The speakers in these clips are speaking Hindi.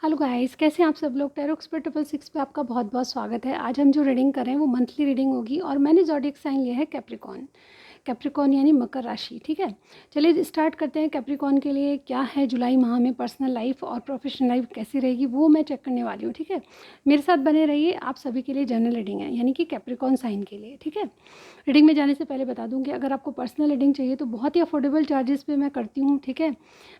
हेलो गाइस, कैसे हैं आप सब लोग। टैरो एक्सपर्ट 666 पे आपका बहुत बहुत स्वागत है। आज हम जो रीडिंग कर रहे हैं वो मंथली रीडिंग होगी और मैंने ज़ोडिएक साइन लिया है कैप्रिकॉर्न। कैप्रिकॉर्न यानी मकर राशि। ठीक है, चलिए स्टार्ट करते हैं। कैप्रिकॉर्न के लिए क्या है जुलाई माह में पर्सनल लाइफ और प्रोफेशनल लाइफ कैसी रहेगी वो मैं चेक करने वाली हूँ। ठीक है, मेरे साथ बने रहिए। आप सभी के लिए जनरल रीडिंग है, यानी कि कैप्रिकॉर्न साइन के लिए। ठीक है, रीडिंग में जाने से पहले बता दूँ कि अगर आपको पर्सनल रीडिंग चाहिए तो बहुत ही अफोर्डेबल चार्जेस पे मैं करती हूँ। ठीक है,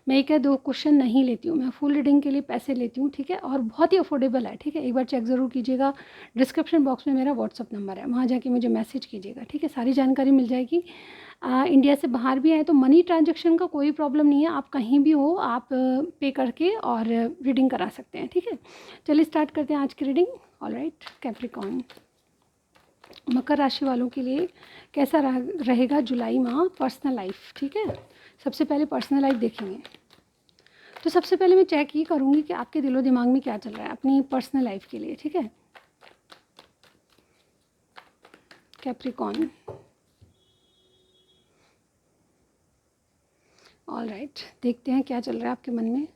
मैं एक या दो क्वेश्चन नहीं लेती हूँ, मैं फुल रीडिंग के लिए पैसे लेती हूँ। ठीक है, और बहुत ही अफोर्डेबल है। ठीक है, एक बार चेक ज़रूर कीजिएगा। डिस्क्रिप्शन बॉक्स में मेरा व्हाट्सअप नंबर है, वहाँ जाके मुझे मैसेज कीजिएगा। ठीक है, सारी जानकारी मिल जाएगी। इंडिया से बाहर भी आए तो मनी ट्रांजैक्शन का कोई प्रॉब्लम नहीं है। आप कहीं भी हो, आप पे करके और रीडिंग करा सकते हैं। ठीक है, चलिए स्टार्ट करते हैं आज की रीडिंग। ऑलराइट, कैप्रिकॉर्न मकर राशि वालों के लिए कैसा रहेगा जुलाई माह पर्सनल लाइफ। ठीक है, सबसे पहले पर्सनल लाइफ देखेंगे। तो सबसे पहले मैं चेक ये करूँगी कि आपके दिलो दिमाग में क्या चल रहा है अपनी पर्सनल लाइफ के लिए। ठीक है, कैप्रिकॉर्न। ऑलराइट, देखते हैं क्या चल रहा है आपके मन में।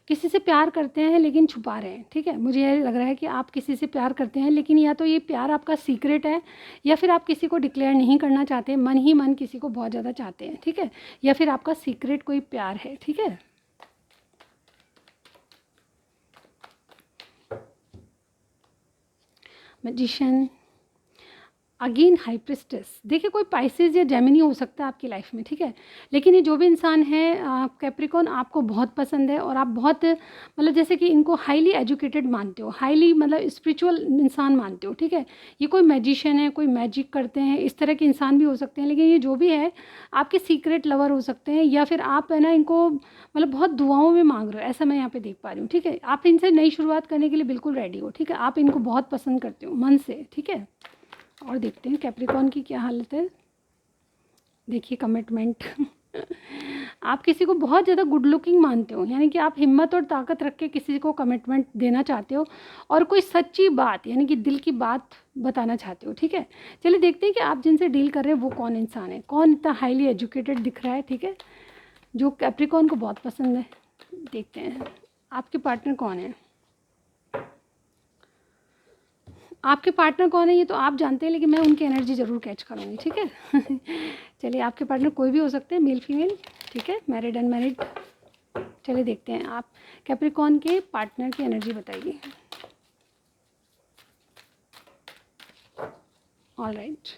किसी से प्यार करते हैं लेकिन छुपा रहे हैं। ठीक है, मुझे ये लग रहा है कि आप किसी से प्यार करते हैं लेकिन या तो ये प्यार आपका सीक्रेट है या फिर आप किसी को डिक्लेयर नहीं करना चाहते, मन ही मन किसी को बहुत ज़्यादा चाहते हैं। ठीक है, या फिर आपका सीक्रेट कोई प्यार है। ठीक है, मैजिशियन, अगेन हाई प्रिस्टेस। देखिए, कोई पाइसेस या जेमिनी हो सकता है आपकी लाइफ में। ठीक है, लेकिन ये जो भी इंसान है कैप्रिकॉर्न आपको बहुत पसंद है और आप बहुत मतलब जैसे कि इनको हाईली एजुकेटेड मानते हो, हाईली मतलब स्पिरिचुअल इंसान मानते हो। ठीक है, ये कोई मैजिशियन है, कोई मैजिक करते हैं, इस तरह के इंसान भी हो सकते हैं। लेकिन ये जो भी है आपके सीक्रेट लवर हो सकते हैं या फिर आप है ना इनको मतलब बहुत दुआओं में मांग रहे हो, ऐसा मैं यहाँ पे देख पा रही हूँ। ठीक है, आप इनसे नई शुरुआत करने के लिए बिल्कुल रेडी हो। ठीक है, आप इनको बहुत पसंद करते हो मन से। ठीक है, और देखते हैं कैप्रिकॉर्न की क्या हालत है। देखिए, कमिटमेंट आप किसी को बहुत ज़्यादा गुड लुकिंग मानते हो, यानी कि आप हिम्मत और ताकत रख के किसी को कमिटमेंट देना चाहते हो और कोई सच्ची बात यानी कि दिल की बात बताना चाहते हो। ठीक है, चलिए देखते हैं कि आप जिनसे डील कर रहे हैं वो कौन इंसान है, कौन इतना हाईली एजुकेटेड दिख रहा है। ठीक है, जो कैप्रिकॉर्न को बहुत पसंद है। देखते हैं आपके पार्टनर कौन है। आपके पार्टनर कौन है ये तो आप जानते हैं, लेकिन मैं उनकी एनर्जी ज़रूर कैच करूँगी। ठीक है चलिए, आपके पार्टनर कोई भी हो सकते हैं, मेल फीमेल। ठीक है, मैरिड अनमैरिड। चलिए देखते हैं आप कैप्रिकॉर्न के पार्टनर की एनर्जी बताइए। All right,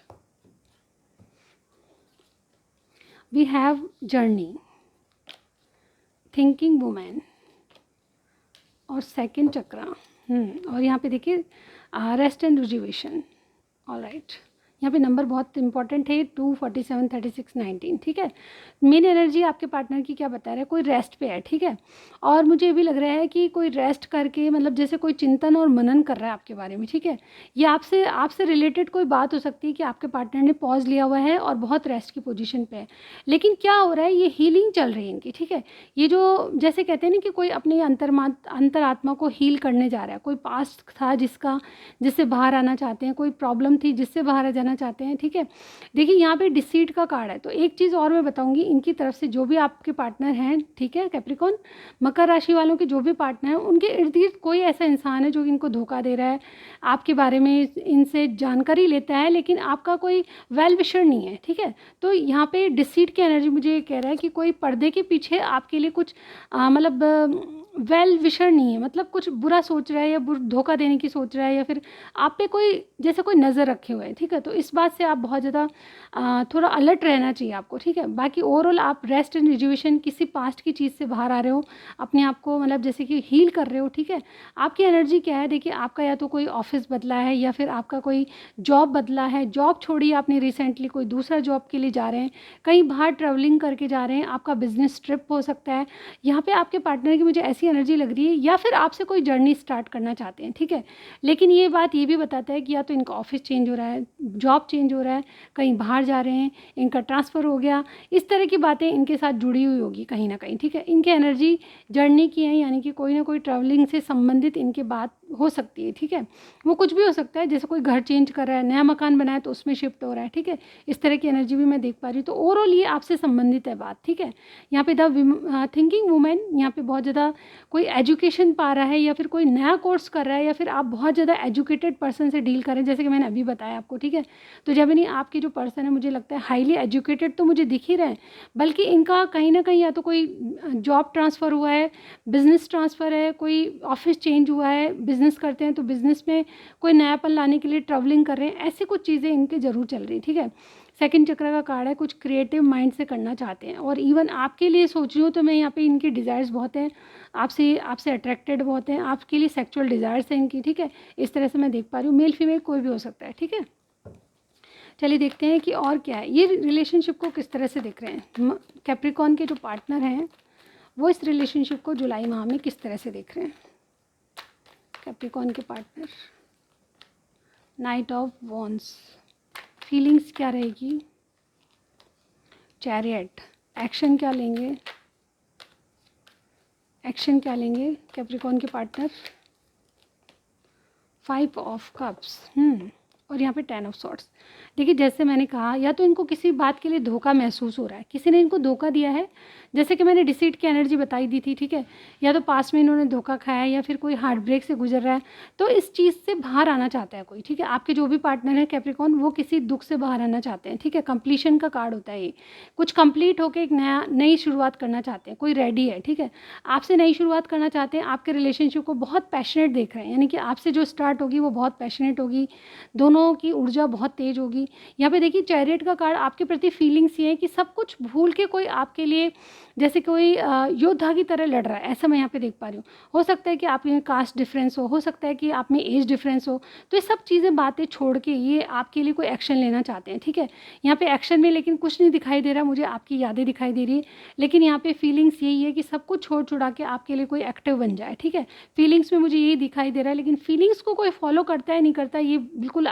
we have journey, thinking women और सेकंड चक्रा। और यहाँ पे देखिए rest and rejuvenation. All right, यहाँ पे नंबर बहुत इंपॉर्टेंट है 2 47 36 19। ठीक है, मेन एनर्जी आपके पार्टनर की क्या बता रहा है, कोई रेस्ट पे है। ठीक है, और मुझे ये भी लग रहा है कि कोई रेस्ट करके मतलब जैसे कोई चिंतन और मनन कर रहा है आपके बारे में। ठीक है, ये आपसे आपसे रिलेटेड कोई बात हो सकती है कि आपके पार्टनर ने पॉज लिया हुआ है और बहुत रेस्ट की पोजीशन पे है। लेकिन क्या हो रहा है, ये हीलिंग चल रही है इनकी। ठीक है, ये जो जैसे कहते हैं ना कि कोई अपने अंतरात्मा को हील करने जा रहा है, कोई पास्ट था जिससे बाहर आना चाहते हैं, कोई प्रॉब्लम थी जिससे बाहर आ जाना चाहते हैं। ठीक है, देखिए यहाँ पे डिसीट का कार्ड है। तो एक चीज़ और मैं बताऊंगी, इनकी तरफ से जो भी आपके पार्टनर हैं, ठीक है, कैप्रिकॉर्न मकर राशि वालों के जो भी पार्टनर हैं, उनके इर्द गिर्द कोई ऐसा इंसान है जो इनको धोखा दे रहा है, आपके बारे में इनसे जानकारी लेता है लेकिन आपका कोई वेल विशर नहीं है। ठीक है, तो यहाँ पे डिसीट की एनर्जी मुझे ये कह रहा है कि कोई पर्दे के पीछे आपके लिए कुछ मतलब वेल विशर नहीं है, मतलब कुछ बुरा सोच रहा है या धोखा देने की सोच रहा है या फिर आप पे कोई जैसे कोई नज़र रखे हुए है। ठीक है, तो इस बात से आप बहुत ज़्यादा थोड़ा अलर्ट रहना चाहिए आपको। ठीक है, बाकी ओवरऑल आप रेस्ट एंड रिजुवेशन किसी पास्ट की चीज़ से बाहर आ रहे हो, अपने आप को मतलब जैसे कि हील कर रहे हो। ठीक है, आपकी एनर्जी क्या है, देखिए आपका या तो कोई ऑफिस बदला है या फिर आपका कोई जॉब बदला है, जॉब छोड़ी आपने रिसेंटली, कोई दूसरा जॉब के लिए जा रहे हैं, कहीं बाहर ट्रैवलिंग करके जा रहे हैं, आपका बिजनेस ट्रिप हो सकता है। यहाँ पे आपके पार्टनर की मुझे ऐसी एनर्जी लग रही है या फिर आपसे कोई जर्नी स्टार्ट करना चाहते हैं। ठीक है, लेकिन ये बात ये भी बताता है कि या तो इनका ऑफिस चेंज हो रहा है, जॉब चेंज हो रहा है, कहीं बाहर जा रहे हैं, इनका ट्रांसफ़र हो गया, इस तरह की बातें इनके साथ जुड़ी हुई होगी कहीं ना कहीं। ठीक है, इनके एनर्जी जर्नी की है, यानी कि कोई ना कोई ट्रैवलिंग से संबंधित इनके बात हो सकती है, ठीक है। वो कुछ भी हो सकता है, जैसे कोई घर चेंज कर रहा है, नया मकान बनाया तो उसमें शिफ्ट हो रहा है, ठीक है। इस तरह की एनर्जी भी मैं देख पा रही हूँ। तो ओवरऑल ये आपसे संबंधित है बात, ठीक है। यहाँ पे द थिंकिंग वुमेन, यहाँ पे बहुत ज़्यादा कोई एजुकेशन पा रहा है या फिर कोई नया कोर्स कर रहा है या फिर आप बहुत ज़्यादा एजुकेटेड पर्सन से डील करें, जैसे कि मैंने अभी बताया आपको, ठीक है। तो जब नहीं, आपके जो पर्सन है मुझे लगता है हाईली एजुकेटेड तो मुझे दिख ही रहे हैं, बल्कि इनका कहीं ना कहीं या तो कोई जॉब ट्रांसफ़र हुआ है, बिज़नेस ट्रांसफ़र है, कोई ऑफिस चेंज हुआ है, बिज़नेस करते हैं तो बिज़नेस में कोई नयापन लाने के लिए ट्रैवलिंग कर रहे हैं, ऐसी कुछ चीज़ें इनके ज़रूर चल रही, ठीक है। सेकंड चक्र का कार्ड है, कुछ क्रिएटिव माइंड से करना चाहते हैं, और इवन आपके लिए सोच रही हूँ तो मैं यहाँ पे इनकी डिज़ायर्स बहुत हैं, आपसे आपसे अट्रैक्टेड बहुत हैं, आपके लिए सेक्सुअल डिज़ायर्स हैं इनकी, ठीक है। इस तरह से मैं देख पा रही हूँ, मेल फीमेल कोई भी हो सकता है, ठीक है। चलिए देखते हैं कि और क्या है, ये रिलेशनशिप को किस तरह से देख रहे हैं। कैप्रिकॉन के जो पार्टनर हैं वो इस रिलेशनशिप को जुलाई माह में किस तरह से देख रहे हैं। कैप्रिकॉन के partner, night of wands, feelings क्या रहेगी। चैरियट, एक्शन क्या लेंगे, एक्शन क्या लेंगे कैप्रिकॉन के पार्टनर। 5 ऑफ कप्स, और यहाँ पे 10 ऑफ सॉर्ट्स। देखिए जैसे मैंने कहा, या तो इनको किसी बात के लिए धोखा महसूस हो रहा है, किसी ने इनको धोखा दिया है, जैसे कि मैंने डिसीट की एनर्जी बताई दी थी, ठीक है। या तो पास में इन्होंने धोखा खाया है या फिर कोई हार्ट ब्रेक से गुजर रहा है, तो इस चीज़ से बाहर आना चाहता है कोई, ठीक है। आपके जो भी पार्टनर है कैप्रिकॉन, वो किसी दुख से बाहर आना चाहते हैं, ठीक है। कंप्लीशन का कार्ड होता है ये, कुछ कंप्लीट होकर एक नई शुरुआत करना चाहते हैं, कोई रेडी है, ठीक है। आपसे नई शुरुआत करना चाहते हैं, आपके रिलेशनशिप को बहुत पैशनेट देख रहे हैं, यानी कि आपसे जो स्टार्ट होगी वो बहुत पैशनेट होगी, दोनों की ऊर्जा बहुत तेज होगी। यहाँ पे देखिए चैरियट का कार्ड, आपके प्रति फीलिंग्स ये है कि सब कुछ भूल के कोई आपके लिए जैसे कोई योद्धा की तरह लड़ रहा है, ऐसा मैं यहाँ पे देख पा रही हूँ। हो सकता है कि आप में कास्ट डिफरेंस हो सकता है कि आप में एज डिफरेंस हो, तो ये सब चीज़ें बातें छोड़ के ये आपके लिए कोई एक्शन लेना चाहते हैं, ठीक है। यहाँ पे एक्शन में लेकिन कुछ नहीं दिखाई दे रहा मुझे, आपकी यादें दिखाई दे रही है, लेकिन यहाँ पे फीलिंग्स यही है कि सब कुछ छोड़ छुड़ा के आपके लिए कोई एक्टिव बन जाए, ठीक है। फीलिंग्स में मुझे यही दिखाई दे रहा है, लेकिन फीलिंग्स को कोई फॉलो करता है नहीं करता ये बिल्कुल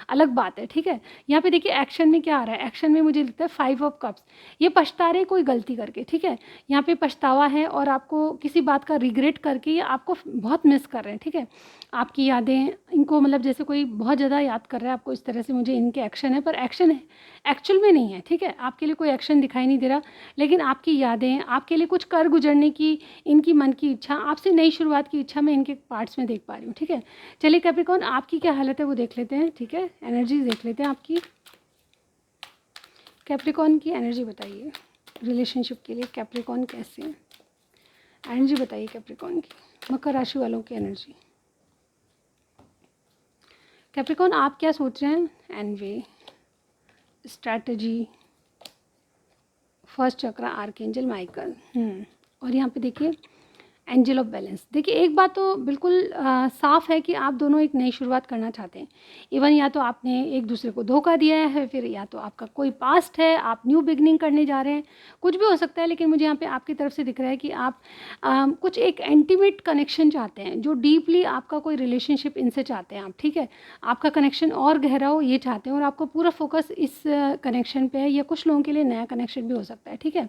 अलग बात है, ठीक है। यहाँ पे देखिए एक्शन में क्या आ रहा है, एक्शन में मुझे लगता है 5 ऑफ कप्स, ये पछता रहे कोई गलती करके, ठीक है। यहाँ पे पछतावा है और आपको किसी बात का रिग्रेट करके ये आपको बहुत मिस कर रहे हैं, ठीक है। आपकी यादें इनको मतलब जैसे कोई बहुत ज़्यादा याद कर रहा है आपको, इस तरह से मुझे इनके एक्शन है, पर एक्शन है एक्चुअल में नहीं है, ठीक है। आपके लिए कोई एक्शन दिखाई नहीं दे रहा, लेकिन आपकी यादें, आपके लिए कुछ कर गुजरने की इनकी मन की इच्छा, आपसे नई शुरुआत की इच्छा मैं इनके पार्ट्स में देख पा रही हूँ, ठीक है। चलिए कैप्रिकॉन आपकी क्या हालत है वो देख लेते हैं, ठीक है। एनर्जी देख लेते हैं आपकी, कैप्रिकॉन की एनर्जी बताइए रिलेशनशिप के लिए। कैप्रिकॉन कैसे है, एनर्जी बताइए कैप्रिकॉन की, मकर राशि वालों की एनर्जी। कैप्रिकॉन आप क्या सोच रहे हैं, एनवे, स्ट्रैटेजी, फर्स्ट चक्र, आर्कएंजल माइकल, और यहाँ पे देखिए एंजल ऑफ बैलेंस। देखिए एक बात तो बिल्कुल साफ है कि आप दोनों एक नई शुरुआत करना चाहते हैं। इवन या तो आपने एक दूसरे को धोखा दिया है, फिर या तो आपका कोई पास्ट है, आप न्यू बिगनिंग करने जा रहे हैं, कुछ भी हो सकता है। लेकिन मुझे यहाँ पे आपकी तरफ से दिख रहा है कि आप कुछ एक इंटीमेट कनेक्शन चाहते हैं, जो डीपली आपका कोई रिलेशनशिप इनसे चाहते हैं आप, ठीक है। आपका कनेक्शन और गहरा हो ये चाहते हैं, और आपको पूरा फोकस इस कनेक्शन पे है, या कुछ लोगों के लिए नया कनेक्शन भी हो सकता है, ठीक है।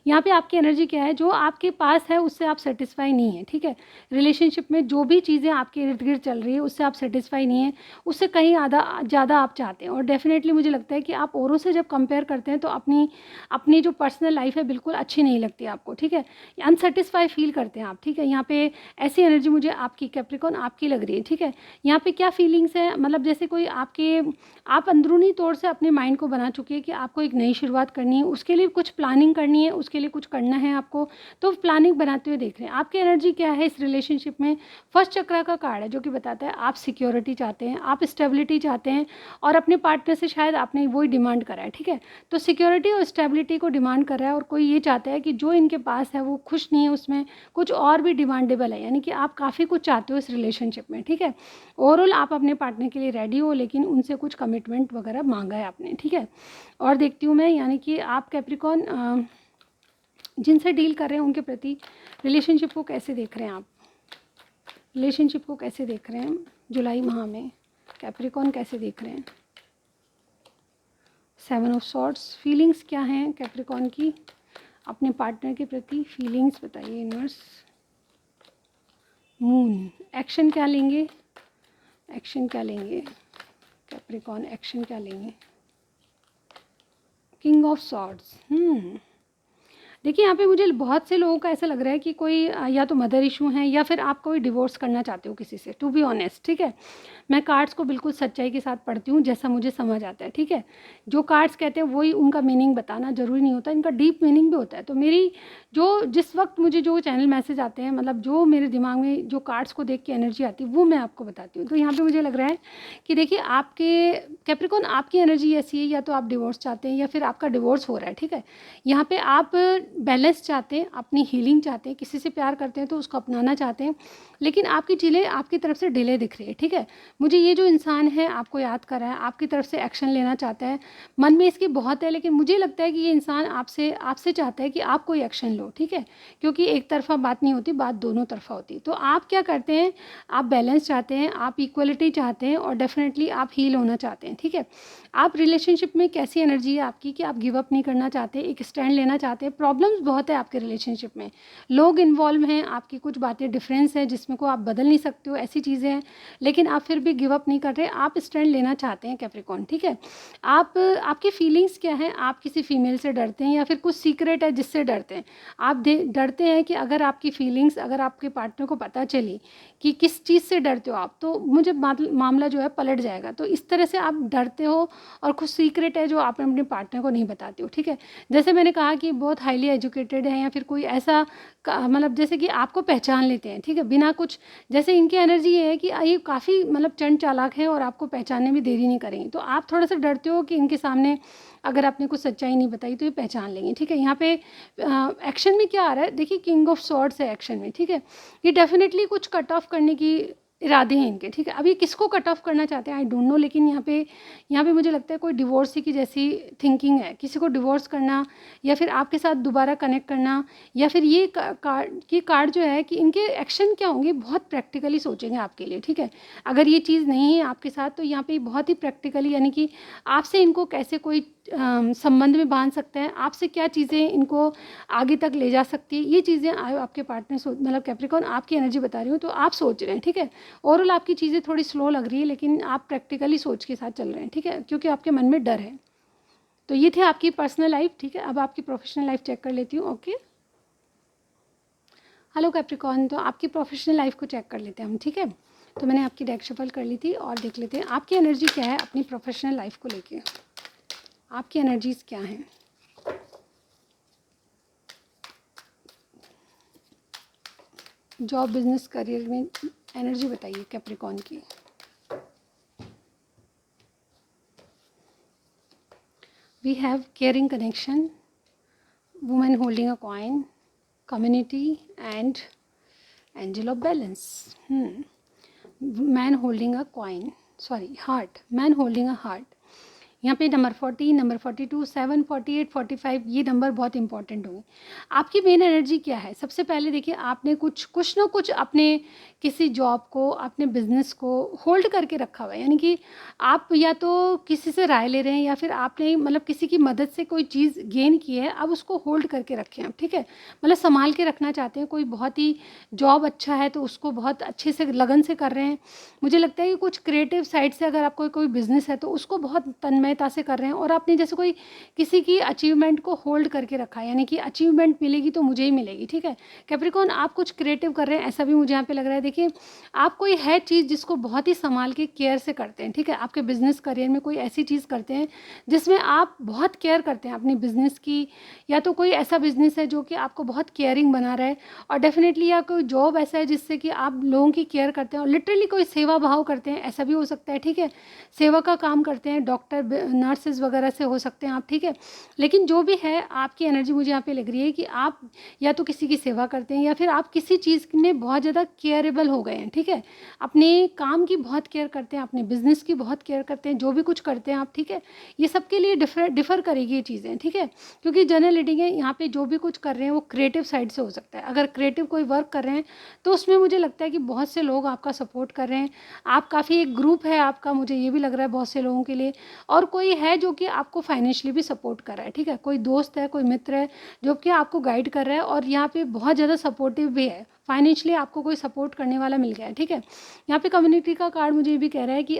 यहाँ पे आपकी एनर्जी क्या है, जो आपके पास है उससे आप सेटिस्फाई नहीं है, ठीक है। रिलेशनशिप में जो भी चीज़ें आपके इर्द गिर्द चल रही है उससे आप सेटिस्फाई नहीं है, उससे कहीं ज़्यादा आप चाहते हैं। और डेफिनेटली मुझे लगता है कि आप औरों से जब कंपेयर करते हैं तो अपनी अपनी जो पर्सनल लाइफ है बिल्कुल अच्छी नहीं लगती आपको, ठीक है। अनसेटिस्फाई फील करते हैं आप, ठीक है। यहाँ पे ऐसी एनर्जी मुझे आपकी कैप्रिकॉन आपकी लग रही है, ठीक है। यहाँ पे क्या फीलिंग्स है, मतलब जैसे कोई आप अंदरूनी तौर से अपने माइंड को बना चुके हैं कि आपको एक नई शुरुआत करनी है, उसके लिए कुछ प्लानिंग करनी है, उसके लिए कुछ करना है आपको, तो प्लानिंग बनाते हुए देख रहे हैं। आपकी एनर्जी क्या है इस रिलेशनशिप में, फर्स्ट चक्र का कार्ड है जो कि बताता है आप सिक्योरिटी चाहते हैं, आप स्टेबिलिटी चाहते हैं, और अपने पार्टनर से शायद आपने वही डिमांड करा है, ठीक है। तो सिक्योरिटी और स्टेबिलिटी को डिमांड कर रहा है, और कोई ये चाहता है कि जो इनके पास है वो खुश नहीं है, उसमें कुछ और भी डिमांडेबल है, यानी कि आप काफ़ी कुछ चाहते हो इस रिलेशनशिप में, ठीक है। ओवरऑल आप अपने पार्टनर के लिए रेडी हो, लेकिन उनसे कुछ कमिटमेंट वगैरह मांगा है आपने, ठीक है। और देखती हूँ मैं, यानी कि आप कैप्रिकॉन जिनसे डील कर रहे हैं उनके प्रति रिलेशनशिप को कैसे देख रहे हैं, आप रिलेशनशिप को कैसे देख रहे हैं जुलाई माह में, कैप्रिकॉन कैसे देख रहे हैं। 7 ऑफ सॉर्ड्स, फीलिंग्स क्या हैं कैप्रिकॉन की अपने पार्टनर के प्रति, फीलिंग्स बताइए यूनिवर्स। मून, एक्शन क्या लेंगे, एक्शन क्या लेंगे कैप्रिकॉर्न, एक्शन क्या लेंगे, किंग ऑफ सॉर्ड्स। देखिए यहाँ पे मुझे बहुत से लोगों का ऐसा लग रहा है कि कोई या तो मदर इशू है या फिर आप कोई डिवोर्स करना चाहते हो किसी से, टू बी ऑनेस्ट, ठीक है। मैं कार्ड्स को बिल्कुल सच्चाई के साथ पढ़ती हूँ जैसा मुझे समझ आता है, ठीक है। जो कार्ड्स कहते हैं वही उनका मीनिंग बताना ज़रूरी नहीं होता, इनका डीप मीनिंग भी होता है। तो मेरी जो जिस वक्त मुझे जो चैनल मैसेज आते हैं, मतलब जो मेरे दिमाग में जो कार्ड्स को देख के एनर्जी आती है वो मैं आपको बताती हूँ। तो यहाँ पर मुझे लग रहा है कि देखिए आपके कैप्रिकॉर्न, आपकी एनर्जी ऐसी है, या तो आप डिवोर्स चाहते हैं या फिर आपका डिवोर्स हो रहा है, ठीक है। यहाँ पे आप बैलेंस चाहते हैं, अपनी हीलिंग चाहते हैं, किसी से प्यार करते हैं तो उसको अपनाना चाहते हैं, लेकिन आपकी चीज़ें आपकी तरफ से डिले दिख रही है, ठीक है। मुझे ये जो इंसान है आपको याद कर रहा है, आपकी तरफ से एक्शन लेना चाहता है, मन में इसकी बहुत है, लेकिन मुझे लगता है कि ये इंसान आपसे आपसे चाहता है कि आप कोई एक्शन लो, ठीक है। क्योंकि एक तरफा बात नहीं होती, बात दोनों तरफा होती। तो आप क्या करते हैं, आप बैलेंस चाहते हैं, आप इक्वलिटी चाहते हैं और डेफिनेटली आप हील होना चाहते हैं, ठीक है। आप रिलेशनशिप में कैसी एनर्जी है आपकी कि आप गिव अप नहीं करना चाहते, एक स्टैंड लेना चाहते हैं। प्रॉब्लम्स बहुत है आपके रिलेशनशिप में, लोग इन्वॉल्व हैं, आपकी कुछ बातें डिफरेंस है जिसमें को आप बदल नहीं सकते हो, ऐसी चीज़ें हैं, लेकिन आप फिर भी गिव अप नहीं कर रहे, आप स्टैंड लेना चाहते हैं कैप्रिकॉर्न, ठीक है। आप आपकी फीलिंग्स क्या हैं, आप किसी फीमेल से डरते हैं या फिर कुछ सीक्रेट है जिससे डरते हैं। आप डरते हैं कि अगर आपकी फीलिंग्स, अगर आपके पार्टनर को पता चली कि किस चीज़ से डरते हो आप, तो मुझे मामला जो है पलट जाएगा। तो इस तरह से आप डरते हो और कुछ सीक्रेट है जो आप अपने पार्टनर को नहीं बताते हो, ठीक है। जैसे मैंने कहा कि बहुत हाईली एजुकेटेड है या फिर कोई ऐसा मतलब जैसे कि आपको पहचान लेते हैं, ठीक है, बिना कुछ, जैसे इनकी एनर्जी ये है कि ये काफ़ी मतलब चंड चालाक है और आपको पहचानने में देरी नहीं करेंगे। तो आप थोड़ा सा डरते हो कि इनके सामने अगर आपने कुछ सच्चाई नहीं बताई तो ये पहचान लेंगे, ठीक है। यहाँ पे एक्शन में क्या आ रहा है, देखिए किंग ऑफ सॉर्ड्स है एक्शन में, ठीक है। ये डेफिनेटली कुछ कट ऑफ करने की इरादे हैं इनके, ठीक है। अब ये किसको कट ऑफ करना चाहते हैं आई डोंट नो, लेकिन यहाँ पे मुझे लगता है कोई डिवोर्स की जैसी थिंकिंग है, किसी को डिवोर्स करना या फिर आपके साथ दोबारा कनेक्ट करना, या फिर ये कार्ड जो है कि इनके एक्शन क्या होंगे, बहुत प्रैक्टिकली सोचेंगे आपके लिए, ठीक है। अगर ये चीज़ नहीं है आपके साथ तो यहाँ पे बहुत ही प्रैक्टिकली, यानी कि आपसे इनको कैसे कोई संबंध में बांध सकते हैं, आपसे क्या चीज़ें इनको आगे तक ले जा सकती है, ये चीज़ें आपके पार्टनर मतलब कैप्रिकॉर्न आपकी एनर्जी बता रही हूँ, तो आप सोच रहे हैं, ठीक है। ओवरऑल आपकी चीज़ें थोड़ी स्लो लग रही है, लेकिन आप प्रैक्टिकली सोच के साथ चल रहे हैं, ठीक है, क्योंकि आपके मन में डर है। तो ये थे आपकी पर्सनल लाइफ, ठीक है। अब आपकी प्रोफेशनल लाइफ चेक कर लेती हूँ। ओके, हेलो कैप्रिकॉर्न, तो आपकी प्रोफेशनल लाइफ को चेक कर लेते हैं हम, ठीक है। तो मैंने आपकी डेक शफल कर ली थी और देख लेते हैं आपकी एनर्जी क्या है अपनी प्रोफेशनल लाइफ को लेके, आपकी एनर्जीज क्या हैं। जॉब, बिजनेस, करियर में एनर्जी बताइए कैप्रिकॉर्न की। We have caring connection, women holding a coin, community and angel of balance. Man holding a coin, sorry heart, man holding a heart. यहाँ पे नंबर 40, नंबर 42, 7, 48, 45, ये नंबर बहुत इंपॉर्टेंट होंगे। आपकी मेन एनर्जी क्या है, सबसे पहले देखिए आपने कुछ ना कुछ अपने किसी जॉब को, अपने बिजनेस को होल्ड करके रखा हुआ है, यानी कि आप या तो किसी से राय ले रहे हैं या फिर आपने मतलब किसी की मदद से कोई चीज़ गेन की है, अब उसको होल्ड करके रखें आप, ठीक है। मतलब संभाल के रखना चाहते हैं। कोई बहुत ही जॉब अच्छा है तो उसको बहुत अच्छे से लगन से कर रहे हैं। मुझे लगता है कि कुछ क्रिएटिव साइड से अगर आपको कोई बिजनेस है तो उसको बहुत तन्मयता से कर रहे हैं, और आपने जैसे कोई किसी की अचीवमेंट को होल्ड करके रखा है, यानी कि अचीवमेंट मिलेगी तो मुझे ही मिलेगी, ठीक है। कैप्रिकॉर्न, आप कुछ क्रिएटिव कर रहे हैं, ऐसा भी मुझे यहाँ पे लग रहा है। देखिए आप कोई है चीज़ जिसको बहुत ही संभाल के केयर से करते हैं, ठीक है। आपके बिजनेस करियर में कोई ऐसी चीज़ करते हैं जिसमें आप बहुत केयर करते हैं अपनी बिजनेस की, या तो कोई ऐसा बिजनेस है जो कि आपको बहुत केयरिंग बना रहा है, और डेफिनेटली या कोई जॉब ऐसा है जिससे कि आप लोगों की केयर करते हैं और लिटरली कोई सेवा भाव करते हैं, ऐसा भी हो सकता है, ठीक है। सेवा का काम करते हैं, डॉक्टर नर्सेज वगैरह से हो सकते हैं आप, ठीक है। लेकिन जो भी है आपकी एनर्जी मुझे यहाँ पे लग रही है कि आप या तो किसी की सेवा करते हैं या फिर आप किसी चीज़ में बहुत ज़्यादा केयरेबल हो गए हैं, ठीक है। अपने काम की बहुत केयर करते हैं, अपने बिजनेस की बहुत केयर करते हैं, जो भी कुछ करते हैं आप, ठीक है। ये सबके लिए डिफ़र करेगी ये चीज़ें, ठीक है। क्योंकि जनरल रीडिंग है, यहाँ पे जो भी कुछ कर रहे हैं वो क्रिएटिव साइड से हो सकता है। अगर क्रिएटिव कोई वर्क कर रहे हैं तो उसमें मुझे लगता है कि बहुत से लोग आपका सपोर्ट कर रहे हैं। आप काफ़ी एक ग्रुप है आपका, मुझे ये भी लग रहा है बहुत से लोगों के लिए, और कोई है जो कि आपको फाइनेंशियली भी सपोर्ट कर रहा है, ठीक है। कोई दोस्त है, कोई मित्र है जो कि आपको गाइड कर रहा है और यहाँ पे बहुत ज़्यादा सपोर्टिव भी है, फाइनेंशियली आपको कोई सपोर्ट करने वाला मिल गया है, ठीक है। यहाँ पे कम्युनिटी का कार्ड मुझे ये भी कह रहा है कि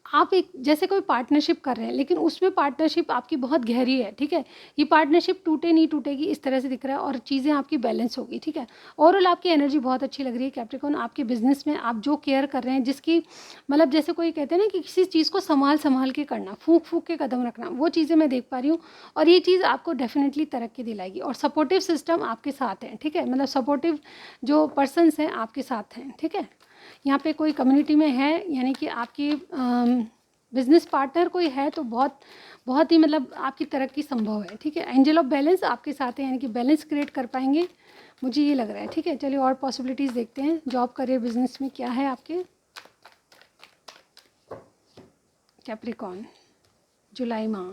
आप एक जैसे कोई पार्टनरशिप कर रहे हैं, लेकिन उसमें पार्टनरशिप आपकी बहुत गहरी है, ठीक है। ये पार्टनरशिप टूटे नहीं टूटेगी, इस तरह से दिख रहा है, और चीज़ें आपकी बैलेंस होगी, ठीक है। ओवरऑल आपकी एनर्जी बहुत अच्छी लग रही है कैप्रिकॉर्न। आपके बिजनेस में आप जो केयर कर रहे हैं, जिसकी मतलब जैसे कोई कहते हैं ना कि किसी चीज़ को संभाल संभाल के करना, फूंक फूंक के कदम रखना, वो चीज़ें मैं देख पा रही हूँ, और ये चीज़ आपको डेफिनेटली तरक्की दिलाएगी। और सपोर्टिव सिस्टम आपके साथ है, ठीक है, मतलब सपोर्टिव जो पर्सनस हैं आपके साथ हैं, ठीक है। यहाँ पे कोई कम्युनिटी में है, यानी कि आपकी बिजनेस पार्टनर कोई है, तो बहुत बहुत ही मतलब आपकी तरक्की संभव है, ठीक है। एंजल ऑफ बैलेंस आपके साथ है, यानी कि बैलेंस क्रिएट कर पाएंगे, मुझे ये लग रहा है, ठीक है। चलिए और पॉसिबिलिटीज़ देखते हैं, जॉब करियर बिजनेस में क्या है आपके कैप्रिकॉर्न। जुलाई माह,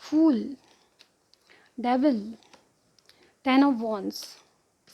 fool, devil, 10 of wands,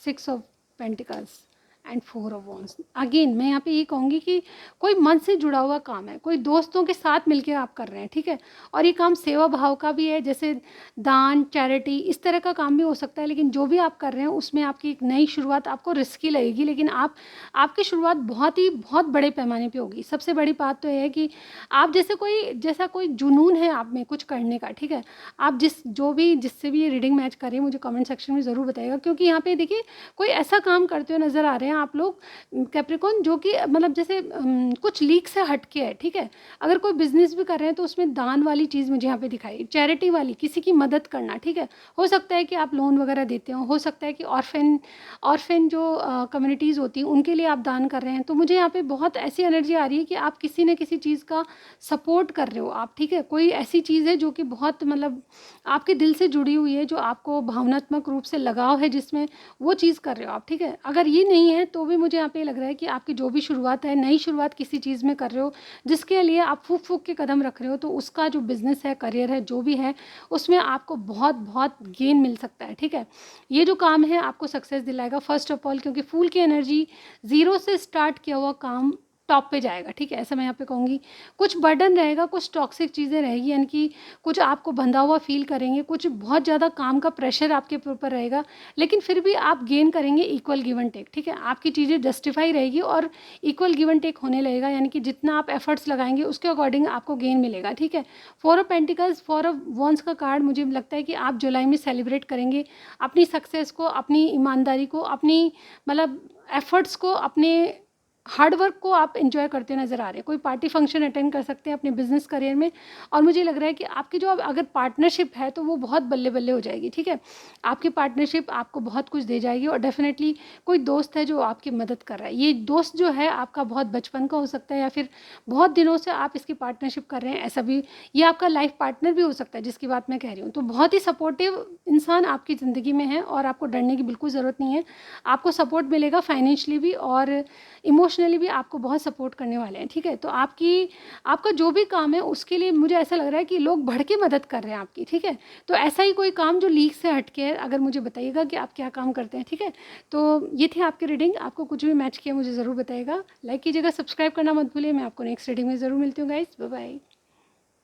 6 of pentacles and 4 of wands. Again मैं यहाँ पे ये कहूँगी कि कोई मन से जुड़ा हुआ काम है, कोई दोस्तों के साथ मिलकर आप कर रहे हैं, ठीक है। और ये काम सेवा भाव का भी है, जैसे दान, चैरिटी, इस तरह का काम भी हो सकता है। लेकिन जो भी आप कर रहे हैं उसमें आपकी एक नई शुरुआत आपको रिस्की लगेगी, लेकिन आपकी शुरुआत बहुत बड़े पैमाने पे होगी। सबसे बड़ी बात तो यह है कि आप जैसा कोई जुनून है आप में कुछ करने का, ठीक है। आप जिससे भी ये रीडिंग मैच करें, मुझे कमेंट सेक्शन में ज़रूर बताइएगा, क्योंकि यहाँ पे देखिए कोई ऐसा काम करते हुए नज़र आ रहे हैं आप लोग कैप्रिकॉर्न, जो कि मतलब जैसे कुछ लीक से हटके है, ठीक है। अगर कोई बिजनेस भी कर रहे हैं तो उसमें दान वाली चीज़ मुझे यहाँ पे दिखाई, चैरिटी वाली, किसी की मदद करना, ठीक है। हो सकता है कि आप लोन वगैरह देते हो सकता है कि ऑर्फेन जो कम्युनिटीज़ होती हैं उनके लिए आप दान कर रहे हैं। तो मुझे यहाँ पे बहुत ऐसी एनर्जी आ रही है कि आप किसी न किसी चीज़ का सपोर्ट कर रहे हो आप, ठीक है। कोई ऐसी चीज़ है जो कि बहुत मतलब आपके दिल से जुड़ी हुई है, जो आपको भावनात्मक रूप से लगाव है जिसमें, वो चीज़ कर रहे हो आप, ठीक है। अगर ये नहीं है तो भी मुझे यहाँ पे लग रहा है कि आपकी जो भी शुरुआत है, नई शुरुआत किसी चीज़ में कर रहे हो जिसके लिए आप फूक फूक के कदम रख रहे हो, तो उसका जो बिज़नेस है, करियर है, जो भी है, उसमें आपको बहुत बहुत गेन मिल सकता है, ठीक है। ये जो काम है आपको सक्सेस दिलाएगा फर्स्ट ऑफ ऑल, क्योंकि फूल की एनर्जी, ज़ीरो से स्टार्ट किया हुआ काम टॉप पे जाएगा, ठीक है, ऐसा मैं यहाँ पे कहूँगी। कुछ बर्डन रहेगा, कुछ टॉक्सिक चीज़ें रहेगी, यानी कि कुछ आपको बंधा हुआ फील करेंगे, कुछ बहुत ज़्यादा काम का प्रेशर आपके ऊपर रहेगा, लेकिन फिर भी आप गेन करेंगे इक्वल गिव एंड टेक, ठीक है। आपकी चीज़ें जस्टिफाई रहेगी और इक्वल गिव एंड टेक होने लगेगा, यानी कि जितना आप एफर्ट्स लगाएंगे उसके अकॉर्डिंग आपको गेन मिलेगा, ठीक है। 4 ऑफ पेंटिकल्स, 4 ऑफ वॉन्ड्स का कार्ड मुझे लगता है कि आप जुलाई में सेलिब्रेट करेंगे अपनी सक्सेस को, अपनी ईमानदारी को, अपनी मतलब एफर्ट्स को, अपने हार्ड वर्क को आप एंजॉय करते नज़र आ रहे हैं। कोई पार्टी फंक्शन अटेंड कर सकते हैं अपने बिजनेस करियर में, और मुझे लग रहा है कि आपकी जो अगर पार्टनरशिप है तो वो बहुत बल्ले बल्ले हो जाएगी, ठीक है। आपकी पार्टनरशिप आपको बहुत कुछ दे जाएगी, और डेफिनेटली कोई दोस्त है जो आपकी मदद कर रहा है। ये दोस्त जो है आपका बहुत बचपन का हो सकता है, या फिर बहुत दिनों से आप इसकी पार्टनरशिप कर रहे हैं, ऐसा भी। ये आपका लाइफ पार्टनर भी हो सकता है जिसकी बात मैं कह रही हूँ। तो बहुत ही सपोर्टिव इंसान आपकी ज़िंदगी में है, और आपको डरने की बिल्कुल ज़रूरत नहीं है। आपको सपोर्ट मिलेगा फाइनेंशियली भी, और इमोशनली भी आपको बहुत सपोर्ट करने वाले हैं, ठीक है। तो आपका जो भी काम है उसके लिए मुझे ऐसा लग रहा है कि लोग बढ़ के मदद कर रहे हैं आपकी, ठीक है। तो ऐसा ही कोई काम जो लीक से हटके है, अगर मुझे बताइएगा कि आप क्या काम करते हैं, ठीक है। तो ये थी आपकी रीडिंग। आपको कुछ भी मैच किया मुझे ज़रूर बताइएगा, लाइक कीजिएगा, सब्सक्राइब करना मत भूलिए। मैं आपको नेक्स्ट रीडिंग में ज़रूर मिलती हूँ गाइस, बाय बाय।